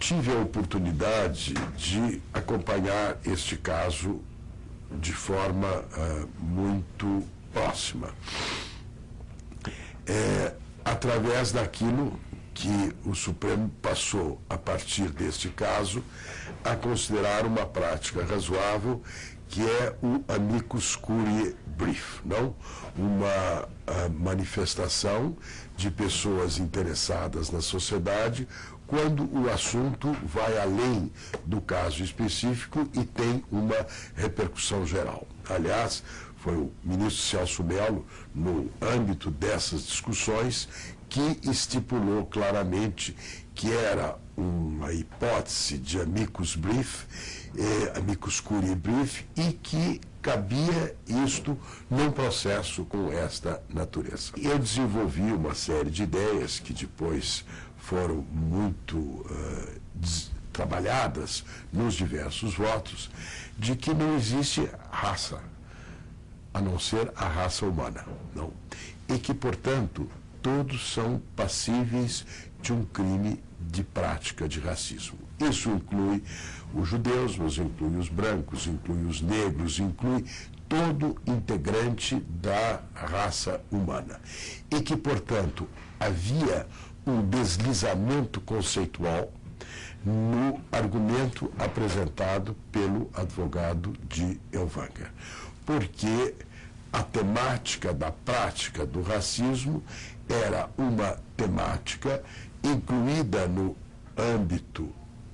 tive a oportunidade de acompanhar este caso de forma muito próxima, através daquilo que o Supremo passou, a partir deste caso, a considerar uma prática razoável, que é o amicus curiae brief, não? Uma manifestação de pessoas interessadas na sociedade quando o assunto vai além do caso específico e tem uma repercussão geral. Aliás, foi o ministro Celso Mello, no âmbito dessas discussões, que estipulou claramente que era uma hipótese de amicus curiae brief, e que cabia isto num processo com esta natureza. Eu desenvolvi uma série de ideias que depois foram muito trabalhadas nos diversos votos, de que não existe raça, a não ser a raça humana, não? E que, portanto, todos são passíveis de um crime de prática de racismo. Isso inclui os judeus, mas inclui os brancos, inclui os negros, inclui todo integrante da raça humana. E que, portanto, havia um deslizamento conceitual no argumento apresentado pelo advogado de Elvanger, porque a temática da prática do racismo era uma temática incluída no âmbito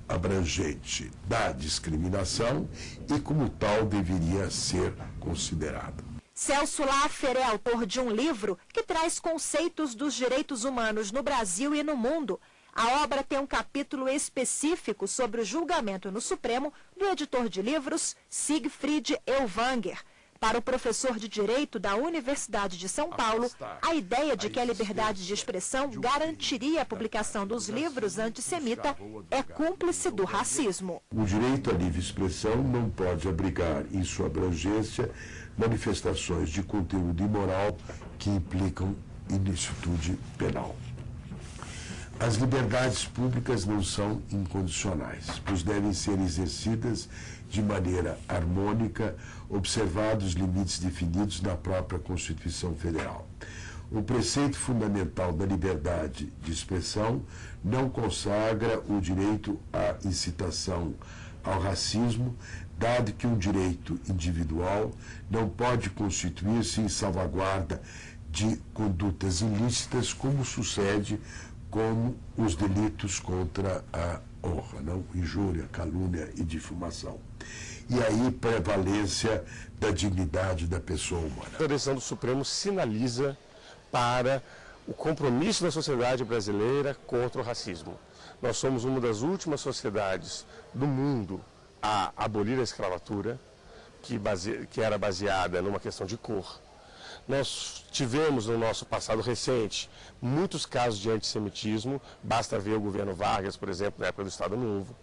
abrangente da discriminação e, como tal, deveria ser considerada. Celso Laffer é autor de um livro que traz conceitos dos direitos humanos no Brasil e no mundo. A obra tem um capítulo específico sobre o julgamento no Supremo do editor de livros Siegfried Elvanger. Para o professor de Direito da Universidade de São Paulo, a ideia de que a liberdade de expressão garantiria a publicação dos livros antissemitas é cúmplice do racismo. O direito à livre expressão não pode abrigar em sua abrangência manifestações de conteúdo imoral que implicam ilicitude penal. As liberdades públicas não são incondicionais, pois devem ser exercidas de maneira harmônica, observados os limites definidos na própria Constituição Federal. O preceito fundamental da liberdade de expressão não consagra o direito à incitação ao racismo, dado que um direito individual não pode constituir-se em salvaguarda de condutas ilícitas, como sucede com os delitos contra a honra, não? Injúria, calúnia e difamação. E aí, prevalência da dignidade da pessoa humana. A decisão do Supremo sinaliza para o compromisso da sociedade brasileira contra o racismo. Nós somos uma das últimas sociedades do mundo a abolir a escravatura, que era baseada numa questão de cor. Nós tivemos no nosso passado recente muitos casos de antissemitismo, basta ver o governo Vargas, por exemplo, na época do Estado Novo.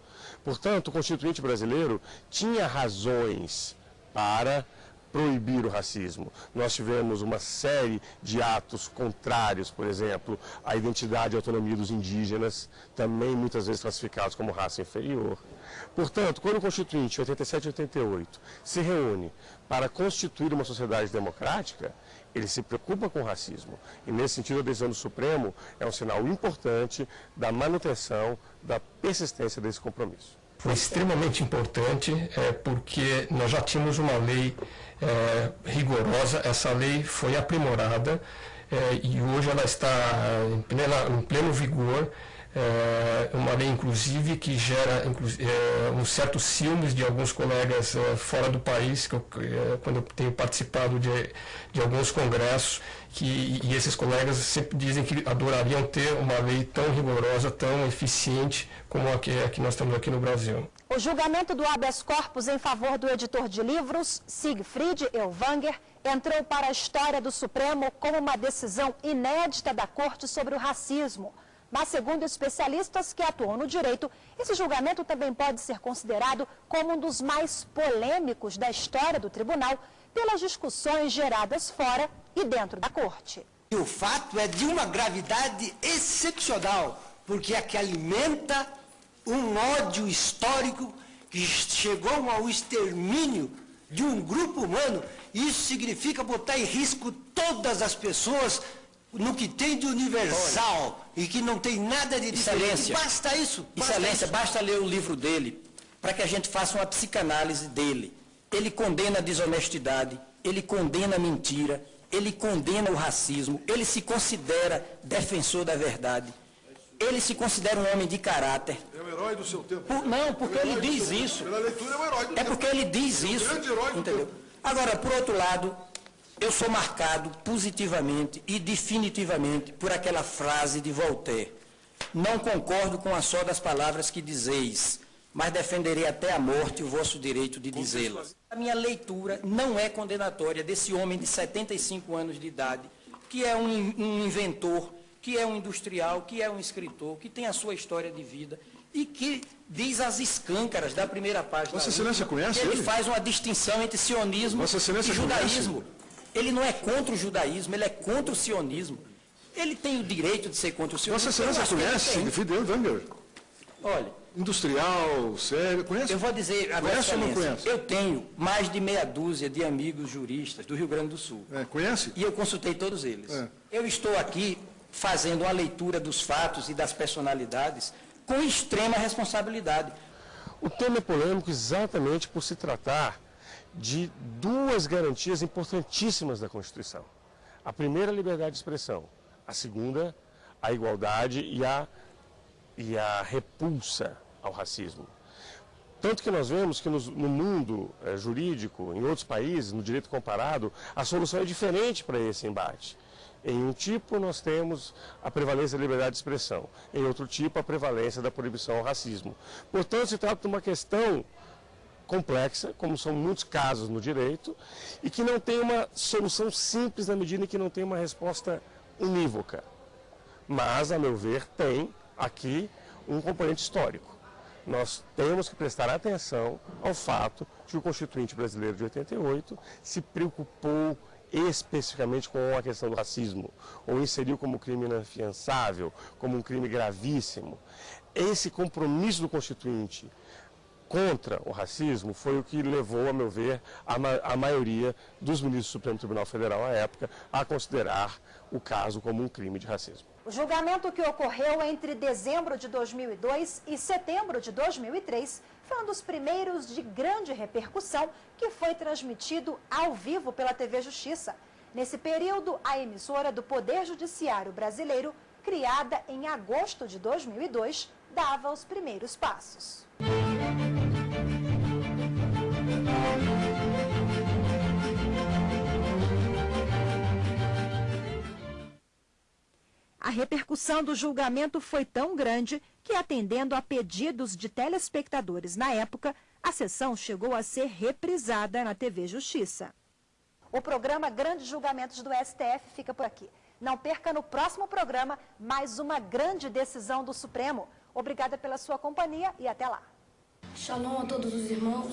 Portanto, o Constituinte brasileiro tinha razões para proibir o racismo. Nós tivemos uma série de atos contrários, por exemplo, à identidade e autonomia dos indígenas, também muitas vezes classificados como raça inferior. Portanto, quando o Constituinte, 87 e 88, se reúne para constituir uma sociedade democrática, ele se preocupa com o racismo. E, nesse sentido, a decisão do Supremo é um sinal importante da manutenção, da persistência desse compromisso. Foi extremamente importante, porque nós já tínhamos uma lei rigorosa, essa lei foi aprimorada e hoje ela está em pleno vigor. Uma lei, inclusive, que gera um certo ciúmes de alguns colegas fora do país, quando eu tenho participado de alguns congressos, e esses colegas sempre dizem que adorariam ter uma lei tão rigorosa, tão eficiente como a que nós temos aqui no Brasil. O julgamento do habeas corpus em favor do editor de livros, Siegfried Elvanger, entrou para a história do Supremo como uma decisão inédita da Corte sobre o racismo. Mas, segundo especialistas que atuam no direito, esse julgamento também pode ser considerado como um dos mais polêmicos da história do tribunal, pelas discussões geradas fora e dentro da corte. E o fato é de uma gravidade excepcional, porque é que alimenta um ódio histórico que chegou ao extermínio de um grupo humano. Isso significa botar em risco todas as pessoas no que tem de universal e que não tem nada de diferente. Basta isso. Excelência, basta ler o livro dele para que a gente faça uma psicanálise dele. Ele condena a desonestidade, ele condena a mentira, ele condena o racismo, ele se considera defensor da verdade, ele se considera um homem de caráter. É o herói do seu tempo. Não, porque ele diz isso. Pela leitura é o herói do tempo. É porque ele diz isso. O grande herói do entendeu? tempo. Agora, por outro lado, eu sou marcado positivamente e definitivamente por aquela frase de Voltaire. Não concordo com a só das palavras que dizeis, mas defenderei até a morte o vosso direito de dizê-las. A minha leitura não é condenatória desse homem de 75 anos de idade, que é um inventor, que é um industrial, que é um escritor, que tem a sua história de vida e que diz as escâncaras da primeira página. Vossa Excelência conhece ele? Ele Faz uma distinção entre sionismo e judaísmo. Ele não é contra o judaísmo, ele é contra o sionismo. Ele tem o direito de ser contra o sionismo. Vossa Excelência conhece Fidel Wenger? Olha, industrial, sério, conhece? Eu vou dizer, agora, conhece ou não conhece? Eu tenho mais de meia dúzia de amigos juristas do Rio Grande do Sul. Conhece? E eu consultei todos eles. Eu estou aqui fazendo uma leitura dos fatos e das personalidades com extrema responsabilidade. O tema é polêmico exatamente por se tratar de duas garantias importantíssimas da Constituição. A primeira, a liberdade de expressão. A segunda, a igualdade e a repulsa ao racismo. Tanto que nós vemos que no mundo jurídico, em outros países, no direito comparado, a solução é diferente para esse embate. Em um tipo, nós temos a prevalência da liberdade de expressão. Em outro tipo, a prevalência da proibição ao racismo. Portanto, se trata de uma questão complexa, como são muitos casos no direito, e que não tem uma solução simples na medida em que não tem uma resposta unívoca. Mas, a meu ver, tem aqui um componente histórico. Nós temos que prestar atenção ao fato de que o Constituinte brasileiro de 88 se preocupou especificamente com a questão do racismo, ou inseriu como crime inafiançável, como um crime gravíssimo. Esse compromisso do Constituinte contra o racismo foi o que levou, a meu ver, a maioria dos ministros do Supremo Tribunal Federal à época a considerar o caso como um crime de racismo. O julgamento que ocorreu entre dezembro de 2002 e setembro de 2003 foi um dos primeiros de grande repercussão que foi transmitido ao vivo pela TV Justiça. Nesse período, a emissora do Poder Judiciário Brasileiro, criada em agosto de 2002, dava os primeiros passos. A repercussão do julgamento foi tão grande que, atendendo a pedidos de telespectadores na época, a sessão chegou a ser reprisada na TV Justiça. O programa Grandes Julgamentos do STF fica por aqui. Não perca no próximo programa mais uma grande decisão do Supremo. Obrigada pela sua companhia e até lá. Shalom a todos os irmãos.